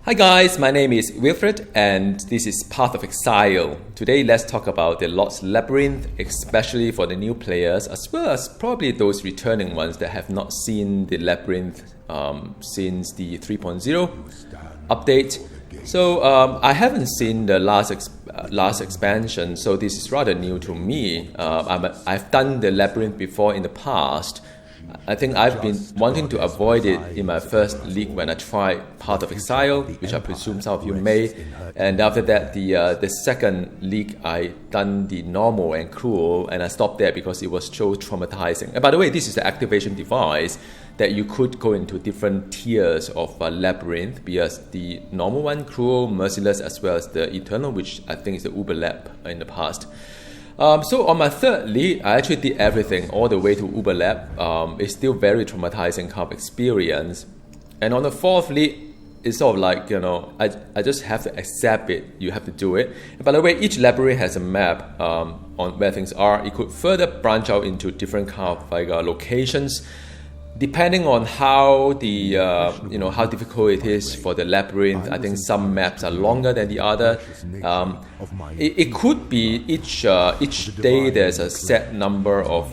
Hi guys, my name is Wilfrid and this is Path of Exile. Today let's talk about the Lost Labyrinth, especially for the new players as well as probably those returning ones that have not seen the Labyrinth since the 3.0 update. So I haven't seen the last expansion, so this is rather new to me. I've done the Labyrinth before in the past. I think I've been wanting to avoid it in my first league when I tried Path of Exile, which I presume some of you may. And after that, the second league, I done the normal and cruel, and I stopped there because it was so traumatizing. And by the way, this is the activation device that you could go into different tiers of Labyrinth, because the normal one, cruel, merciless, as well as the eternal, which I think is the Uber Lab in the past. So on my third league, I actually did everything all the way to Uber Lab. It's still very traumatizing kind of experience. And on the fourth league, it's sort of like, you know, I just have to accept it. You have to do it. And by the way, each labyrinth has a map on where things are. It could further branch out into different kind of like locations, depending on how the how difficult it is for the labyrinth. I think some maps are longer than the other. It could be each day there's a set number of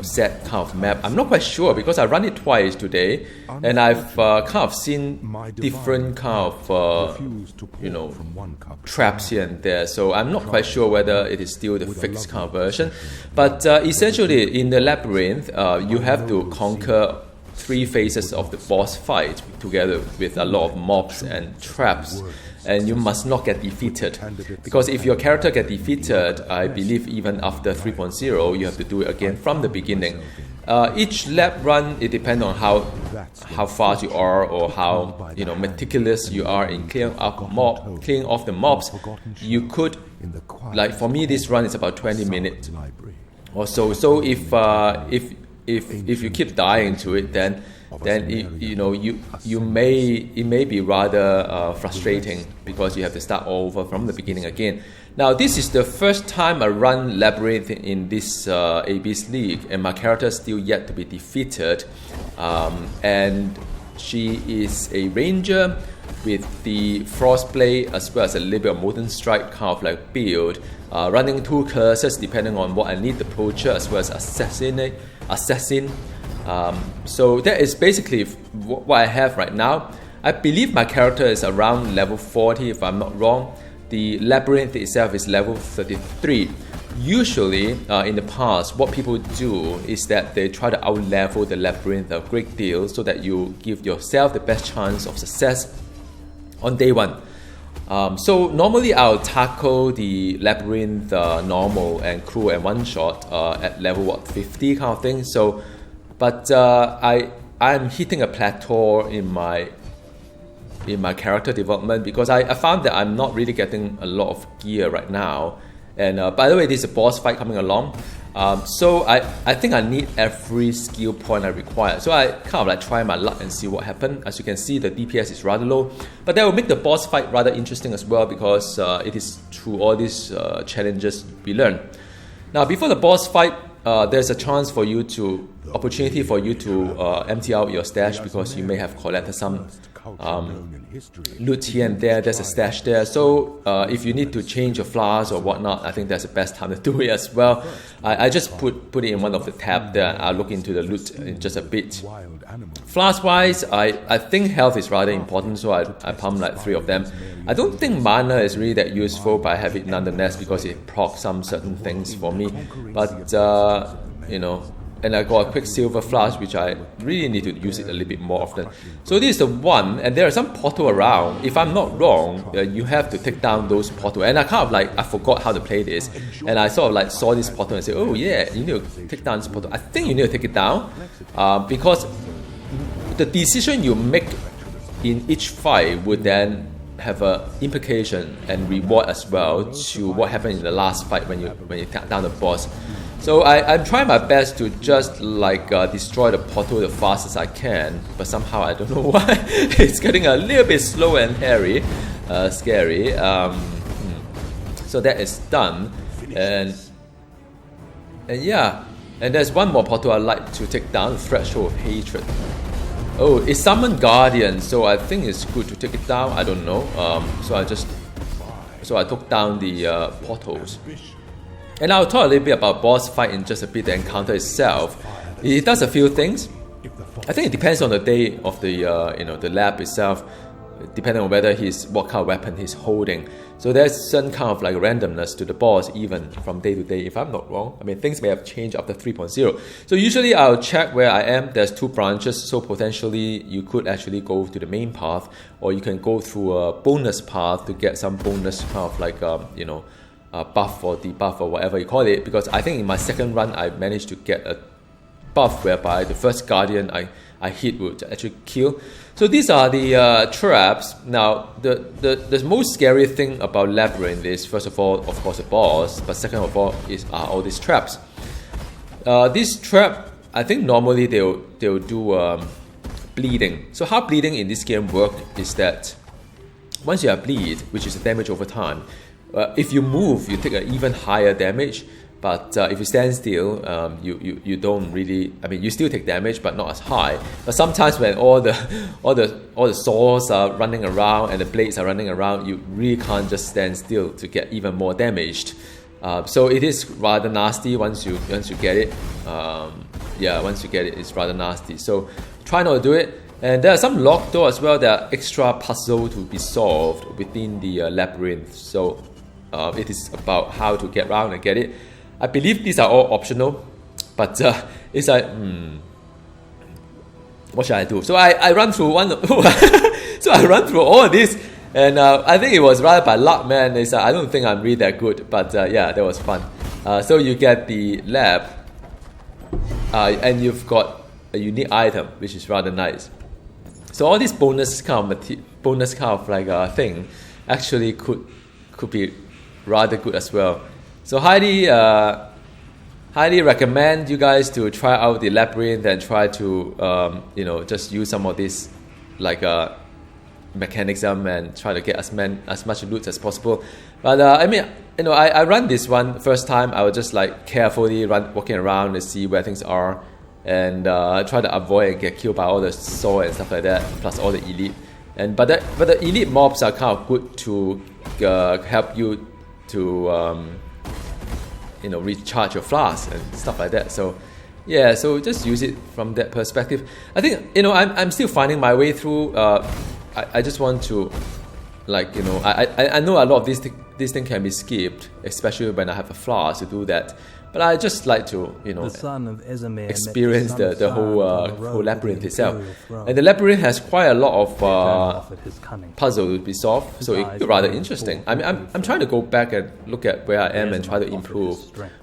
set kind of map. I'm not quite sure because I run it twice today, and I've kind of seen different kind of traps here and there. So I'm not quite sure whether it is still the fixed kind of version. But essentially, in the labyrinth, you have to conquer 3 phases of the boss fight together with a lot of mobs and traps, and you must not get defeated, because if your character get defeated, I believe even after 3.0 you have to do it again from the beginning. Each lab run, it depends on how fast you are or how meticulous you are in clearing off the mobs. You could, like for me, this run is about 20 minutes or so. So if you keep dying to it, then it may be rather frustrating because you have to start over from the beginning again. Now this is the first time I run Labyrinth in this AB's league, and my character is still yet to be defeated, and she is a ranger with the Frostblade as well as a little bit of Molten Strike kind of like build, running 2 curses depending on what I need, the Poacher as well as Assassin. So that is basically what I have right now. I believe my character is around level 40 if I'm not wrong. The Labyrinth itself is level 33. Usually in the past, what people do is that they try to out-level the Labyrinth a great deal so that you give yourself the best chance of success on day 1. So normally I'll tackle the Labyrinth normal and cruel and one shot at level 50 kind of thing. So, but I'm hitting a plateau in my character development because I found that I'm not really getting a lot of gear right now. And by the way, there's a boss fight coming along. So I think I need every skill point I require. So I kind of like try my luck and see what happens. As you can see, the DPS is rather low, but that will make the boss fight rather interesting as well because it is through all these challenges we learn. Now before the boss fight, there's a chance for you to, opportunity for you to empty out your stash because you may have collected some loot here and there. There's a stash there, so if you need to change your flask or whatnot, I think that's the best time to do it as well. I just put it in one of the tabs there. I'll look into the loot in just a bit. Flask wise, I think health is rather important, so I pump like 3 of them. I don't think mana is really that useful, but I have it nonetheless because it procs some certain things for me. But and I got a Quicksilver flask, which I really need to use it a little bit more often. So this is the one, and there are some portal around. If I'm not wrong, you have to take down those portal. And I kind of like, I forgot how to play this. And I sort of like saw this portal and said, oh yeah, you need to take down this portal. I think you need to take it down because the decision you make in each fight would then have an implication and reward as well to what happened in the last fight when you take down the boss. So I'm trying my best to just like destroy the portal the fastest I can, but somehow I don't know why it's getting a little bit slow and hairy, scary. So that is done, and yeah, and there's one more portal I'd like to take down, the Threshold of Hatred. Oh, it summoned Guardian, so I think it's good to take it down. I don't know. So I took down the portals. And I'll talk a little bit about boss fight in just a bit. The encounter itself, it does a few things. I think it depends on the day of the the lab itself, depending on whether what kind of weapon he's holding. So there's some kind of like randomness to the boss even from day to day, if I'm not wrong. I mean, things may have changed after 3.0. So usually I'll check where I am. There's 2 branches, so potentially you could actually go to the main path, or you can go through a bonus path to get some bonus kind of like buff or debuff or whatever you call it. Because I think in my second run I managed to get a buff whereby the first Guardian I hit would actually kill. So these are the traps. Now the most scary thing about Labyrinth is, first of all, of course, the boss, but second of all are all these traps. This trap, I think normally they'll do bleeding. So how bleeding in this game work is that once you have bleed, which is a damage over time, if you move, you take an even higher damage. But if you stand still, you don't really. I mean, you still take damage, but not as high. But sometimes when all the swords are running around and the blades are running around, you really can't just stand still to get even more damaged. So it is rather nasty once you get it. Once you get it, it's rather nasty. So try not to do it. And there are some locked doors as well. There are extra puzzles to be solved within the labyrinth. So it is about how to get around and get it. I believe these are all optional, but it's like, what should I do? So I run through one. So I run through all of this, and I think it was rather by luck, man. I don't think I'm really that good, but yeah, that was fun. So you get the lab, and you've got a unique item, which is rather nice. So all these bonus kind of like thing actually could be rather good as well. So highly recommend you guys to try out the labyrinth and try to just use some of this like mechanism and try to get as much loot as possible. But I mean, I run this one first time. I was just like carefully walking around to see where things are, and try to avoid and get killed by all the sword and stuff like that. Plus all the elite, but the elite mobs are kind of good to help you to recharge your flask and stuff like that. So yeah, so just use it from that perspective. I think I'm still finding my way through. I just want to I know a lot of these things can be skipped, especially when I have a flask to do that. But I just like to experience the whole labyrinth itself. And the labyrinth has quite a lot of puzzles to be solved, so it's rather interesting. I mean, I'm trying to go back and look at where I am and try to improve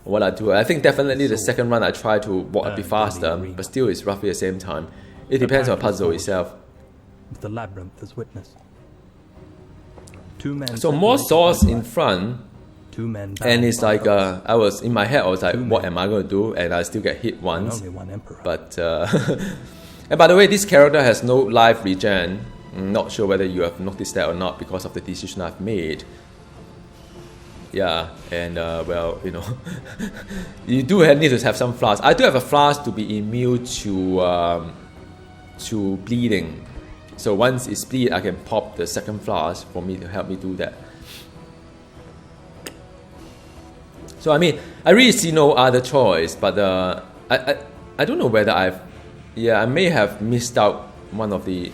what I do. I think definitely the second run I try to walk a bit faster, but still it's roughly the same time. It depends on the puzzle itself. The labyrinth is witness. So more swords in front. And it's like I was in my head. I was like, "What am I going to do?" And I still get hit once. But and by the way, this character has no life regen. I'm not sure whether you have noticed that or not because of the decision I've made. Yeah, and you do need to have some flasks. I do have a flask to be immune to bleeding. So once it's bleed, I can pop the second flask for me to help me do that. So I mean, I really see no other choice, but I don't know whether I may have missed out one of the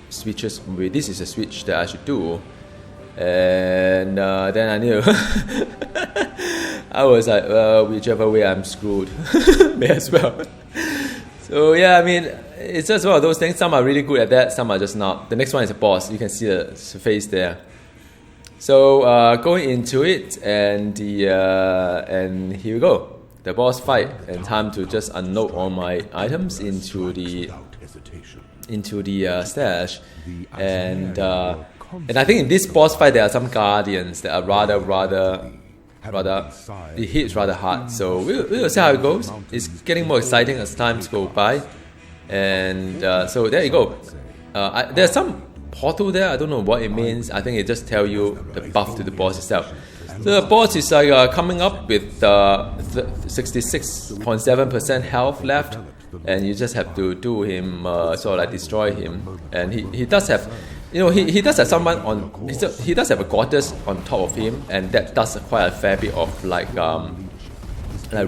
switches. Maybe this is a switch that I should do, and then I knew. I was like, whichever way I'm screwed, may as well. So yeah, I mean, it's just one of those things. Some are really good at that, some are just not. The next one is a boss. You can see the face there. So going into it, and here we go, the boss fight, and time to just unload all my items into the stash, and I think in this boss fight there are some guardians that are rather it hits rather hard. So we'll see how it goes. It's getting more exciting as times go by, and so there you go. There's some portal there. I don't know what it means. I think it just tells you the buff to the boss itself. So the boss is like coming up with 66.7% health left, and you just have to do him sort of like destroy him. And he does have, he does have someone on. He does have a goddess on top of him, and that does quite a fair bit of like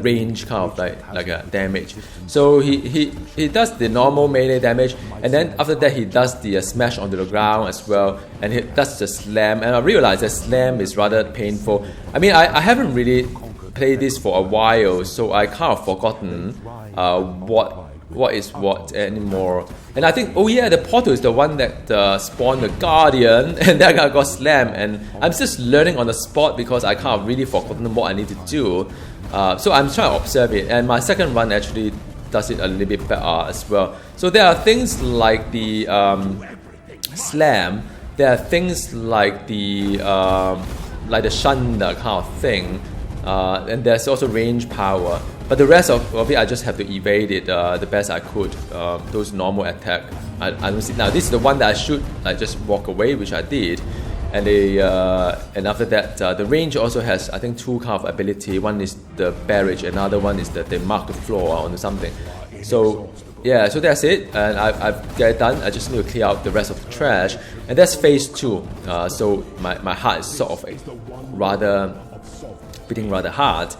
range kind of like a damage. So he does the normal melee damage, and then after that he does the smash onto the ground as well, and he does the slam. And I realized that slam is rather painful. I mean, I haven't really played this for a while, so I kind of forgotten what is what anymore. And I think, oh yeah, the portal is the one that spawned the guardian, and that guy got slammed. And I'm just learning on the spot because I kind of really forgotten what I need to do. So I'm trying to observe it, and my second run actually does it a little bit better as well. So there are things like the slam, there are things like the shunda kind of thing, and there's also range power. But the rest of it, I just have to evade it the best I could. Those normal attack, I don't see. Now this is the one that I should just walk away, which I did. And and after that, the range also has, I think, two kind of ability. One is the barrage, another one is that they mark the floor or something. So yeah, so that's it, and I've got it done. I just need to clear out the rest of the trash, and that's phase 2. So my heart is sort of beating rather hard.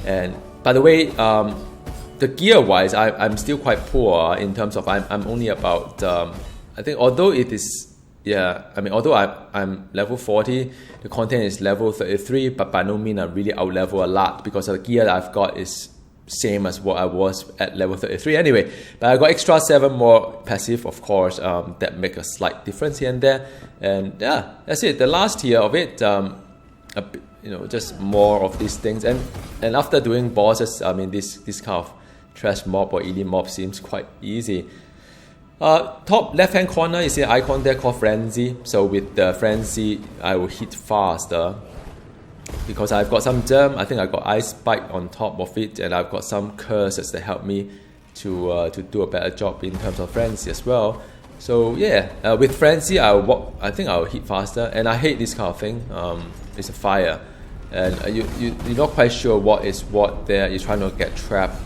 And by the way, the gear wise, I'm still quite poor in terms of I'm only about I think, although it is. Yeah, I mean, although I'm level 40, the content is level 33, but by no means I really out-level a lot because the gear that I've got is same as what I was at level 33 anyway. But I got extra 7 more passive, of course, that make a slight difference here and there. And yeah, that's it. The last tier of it, just more of these things. And after doing bosses, I mean, this kind of trash mob or elite mob seems quite easy. Top left hand corner, you see an icon there called Frenzy. So with the Frenzy, I will hit faster because I've got some germ. I think I got Ice Spike on top of it, and I've got some curses that help me to do a better job in terms of Frenzy as well. So yeah, with Frenzy, I think I'll hit faster, and I hate this kind of thing. It's a fire, and you're not quite sure what is what there. You're trying to get trapped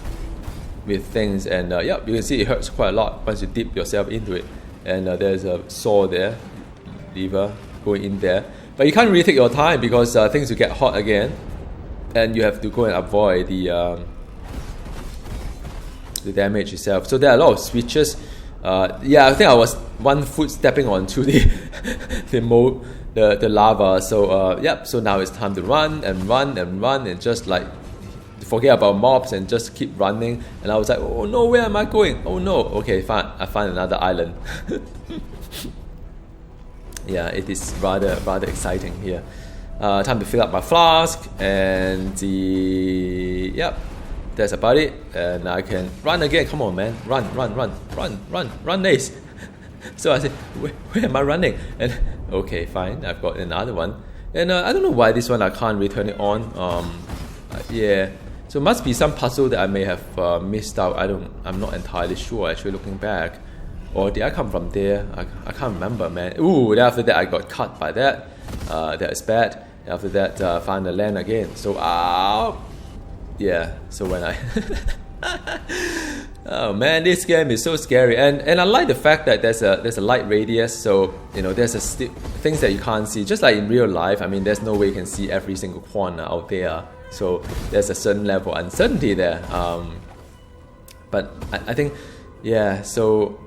with things, and yeah, you can see it hurts quite a lot once you dip yourself into it. And there's a saw there, lever going in there, but you can't really take your time because things will get hot again, and you have to go and avoid the damage itself. So there are a lot of switches. Yeah, I think I was 1 foot stepping onto the lava. So yep. So now it's time to run and just like forget about mobs and just keep running. And I was like, oh no, where am I going? Oh no, okay, fine, I find another island. Yeah, it is rather exciting here. Time to fill up my flask, and yep, that's about it. And I can run again. Come on, man, run, Lace. So I said, where am I running? And okay, fine, I've got another one. And I don't know why this one I can't return it on. Yeah. So it must be some puzzle that I may have missed out. I'm not entirely sure actually looking back. Or did I come from there? I can't remember, man. Ooh, then after that I got cut by that. That is bad. And after that, find the land again. So yeah. So when I oh man, this game is so scary. And I like the fact that there's a light radius. So there's things that you can't see. Just like in real life, I mean, there's no way you can see every single corner out there. So there's a certain level of uncertainty there. But I think, yeah, so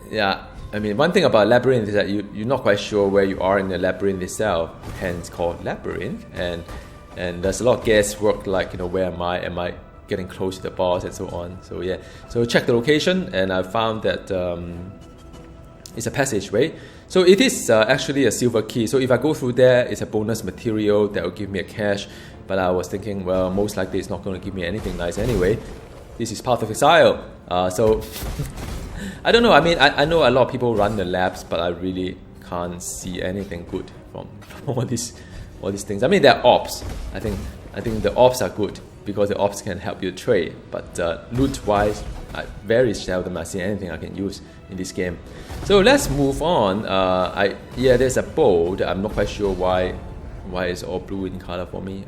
yeah, I mean, one thing about Labyrinth is that you're not quite sure where you are in the Labyrinth itself, hence called Labyrinth. And there's a lot of guesswork, like, where am I getting close to the boss and so on. So yeah, so check the location, and I found that it's a passageway. So it is actually a silver key. So if I go through there, it's a bonus material that will give me a cash. But I was thinking, well, most likely it's not going to give me anything nice anyway. This is part of Exile. So I don't know. I mean, I know a lot of people run the labs, but I really can't see anything good from all these things. I mean, they're ops. I think the ops are good because the ops can help you trade. But loot-wise, very seldom I see anything I can use in this game. So let's move on. Yeah, there's a bow that I'm not quite sure why it's all blue in color for me.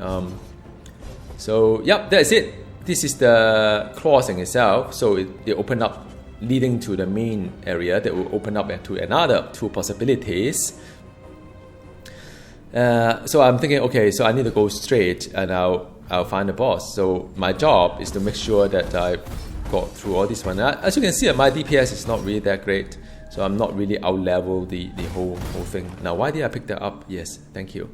So yep, that's it. this is the crossing itself, so it opened up leading to the main area that will open up to another 2 possibilities. So I'm thinking, okay, so I need to go straight and I'll find the boss. So my job is to make sure that I got through all this one. As you can see, my DPS is not really that great, so I'm not really out-level the whole thing. Now, why did I pick that up? Yes, thank you.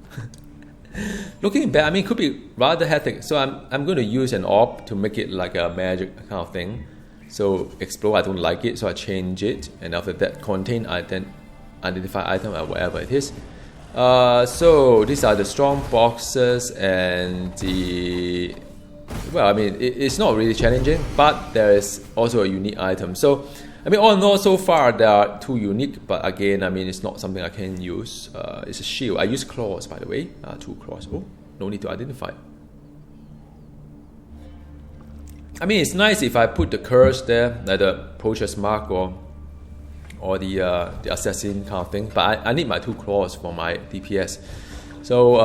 Looking back, I mean, it could be rather hectic. So I'm going to use an orb to make it like a magic kind of thing. So explode, I don't like it, so I change it. And after that, contain identify item or whatever it is. So these are the strong boxes and the... Well, I mean, it's not really challenging, but there is also a unique item. So, I mean, all in all, so far, they are 2 unique, but again, I mean, it's not something I can use. It's a shield. I use claws, by the way. 2 claws. Oh, no need to identify. I mean, it's nice if I put the curse there, like the poacher's mark or the assassin kind of thing, but I need my 2 claws for my DPS. So,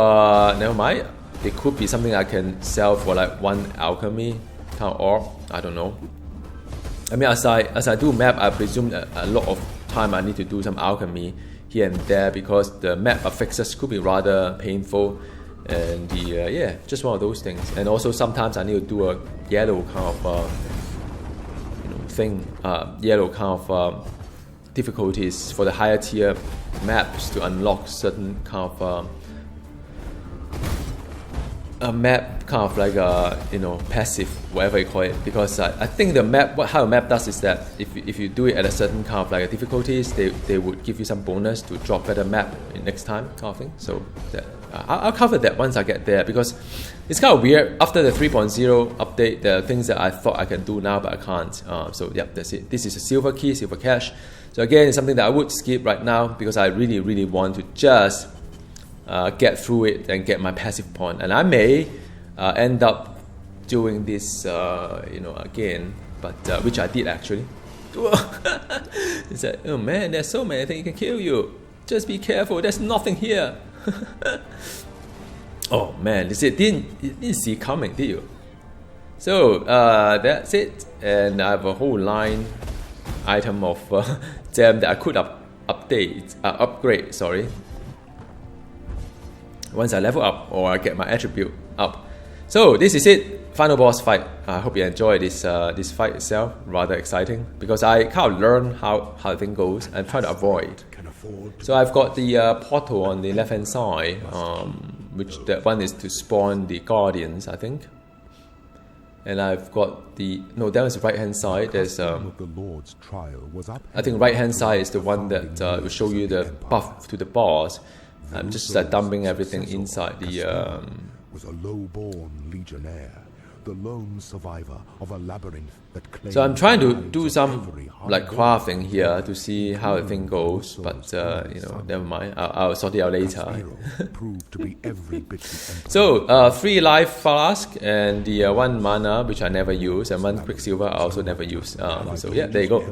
never mind. It could be something I can sell for like 1 alchemy kind of orb. I don't know. I mean, as I do map, I presume that a lot of time I need to do some alchemy here and there because the map affixes could be rather painful, and yeah, just one of those things. And also sometimes I need to do a yellow kind of thing, yellow kind of difficulties for the higher tier maps to unlock certain kind of a map kind of like a passive, whatever you call it, because I think the map, how a map does is that if you do it at a certain kind of like a difficulties, they would give you some bonus to drop better map in next time kind of thing. So that I'll cover that once I get there, because it's kind of weird. After the 3.0 update, there are things that I thought I can do now but I can't. So yeah, that's it. This is a silver key, silver cash. So again, it's something that I would skip right now because I really want to just get through it and get my passive point, and I may end up doing this again, but which I did actually. It's like, oh man, there's so many things that can kill you, just be careful, there's nothing here. Oh man, you didn't see it coming, did you? So that's it, and I have a whole line item of gem that I could upgrade, sorry, once I level up or I get my attribute up. So this is it, final boss fight. I hope you enjoy this fight itself, rather exciting, because I kind of learn how the thing goes and try to avoid. So I've got the portal on the left hand side, which that one is to spawn the guardians, I think. And I've got that was the right hand side. There's I think right hand side is the one that will show you the buff to the boss. I'm just dumping everything inside the was a low-born legionnaire, the lone survivor of a labyrinth that claimed. So I'm trying to do some like crafting here to see how the thing goes, but never mind. I'll sort it out later. So 3 life flask and the 1 mana which I never use, and 1 quicksilver I also never use. So yeah, there you go.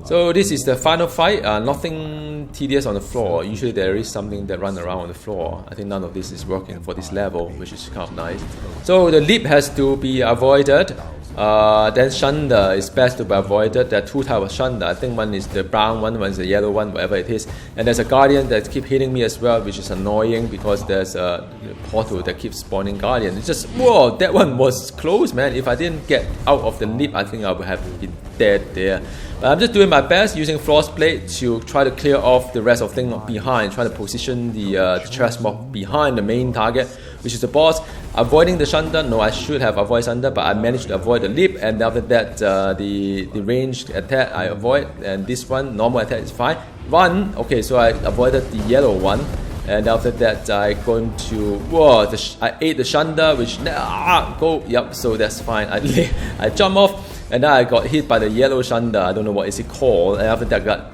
So this is the final fight. Nothing tedious on the floor. Usually there is something that runs around on the floor. I think none of this is working for this level, which is kind of nice. So the leap has to be avoided. Then Shunda is best to be avoided. There are 2 types of Shunda. I think one is the brown one is the yellow one, whatever it is. And there's a guardian that keeps hitting me as well, which is annoying because there's a portal that keeps spawning guardian. It's just, whoa, that one was close, man. If I didn't get out of the leap, I think I would have been dead there. But I'm just doing my best using Frost Blade to try to clear off the rest of things behind, try to position the chest mob behind the main target, which is the boss. Avoiding the Shunda, no, I should have avoided Shunda, but I managed to avoid the leap, and after that, the ranged attack I avoid, and this one, normal attack is fine. Okay, so I avoided the yellow one, and after that, I going to, I ate the Shunda, which, so that's fine. I jump off, and then I got hit by the yellow Shunda, I don't know what is it called, and after that I got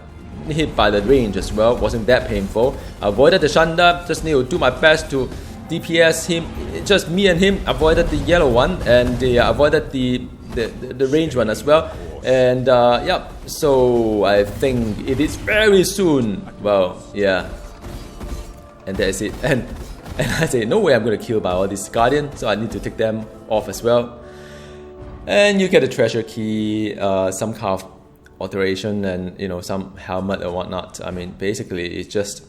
hit by the range as well, wasn't that painful. I avoided the Shunda, just need to do my best to DPS him, just me and him avoided the yellow one, and avoided the range one as well. And so I think it is very soon. Well, yeah. And that's it. And I say, no way I'm going to kill by all these guardians, so I need to take them off as well. And you get a treasure key, some kind of alteration, and some helmet or whatnot. I mean, basically it's just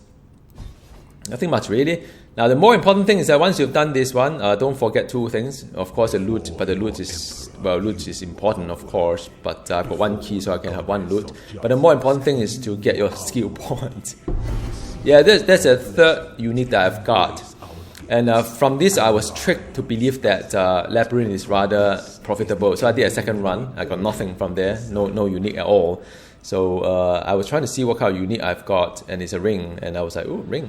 nothing much really. Now the more important thing is that once you've done this one, don't forget two things. Of course the loot, but the loot is important, of course, but I've got one key so I can have one loot. But the more important thing is to get your skill points. Yeah, that's a third unique that I've got. And from this, I was tricked to believe that Labyrinth is rather profitable. So I did a second run. I got nothing from there, no unique at all. So I was trying to see what kind of unique I've got, and it's a ring. And I was like, oh, ring.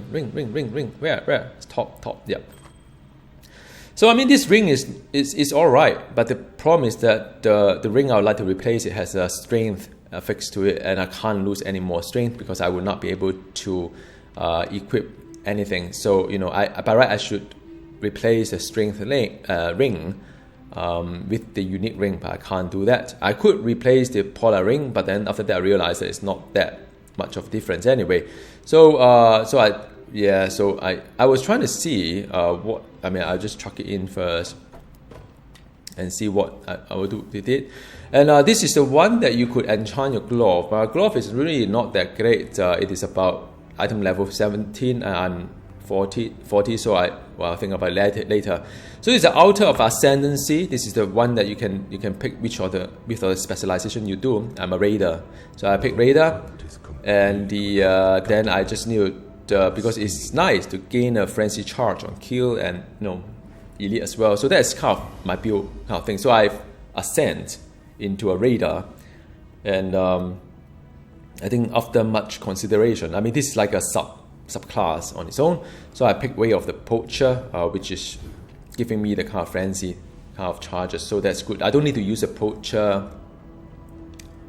Where? It's top, yep. So I mean, this ring is all right, but the problem is that the ring I would like to replace, it has a strength fixed to it, and I can't lose any more strength because I will not be able to equip anything. So by right I should replace the strength ring with the unique ring, but I can't do that. I could replace the polar ring, but then after that I realized that it's not that much of a difference anyway. So I was trying to see I'll just chuck it in first and see what I will do with it. And this is the one that you could enchant your glove. But glove is really not that great. It is about item level 17 and 40, so I'll think about it later. So it's the Altar of Ascendancy. This is the one that you can pick which of the specialization you do. I'm a raider, so I pick raider, and then I just need because it's nice to gain a frenzy charge on kill and elite as well. So that's kind of my build kind of thing. So I've ascend into a raider, and I think after much consideration, I mean this is like a subclass on its own. So I picked Way of the Poacher, which is giving me the kind of frenzy kind of charges. So that's good. I don't need to use a poacher,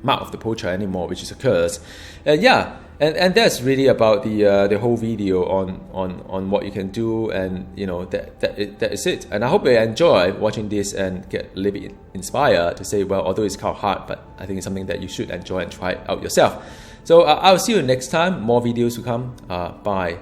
Mark of the Poacher anymore, which is a curse. And yeah, and that's really about the whole video on what you can do, and that is it. And I hope you enjoy watching this and get a little bit inspired to say, well, although it's kind of hard, but I think it's something that you should enjoy and try out yourself. So I'll see you next time. More videos to come. Bye.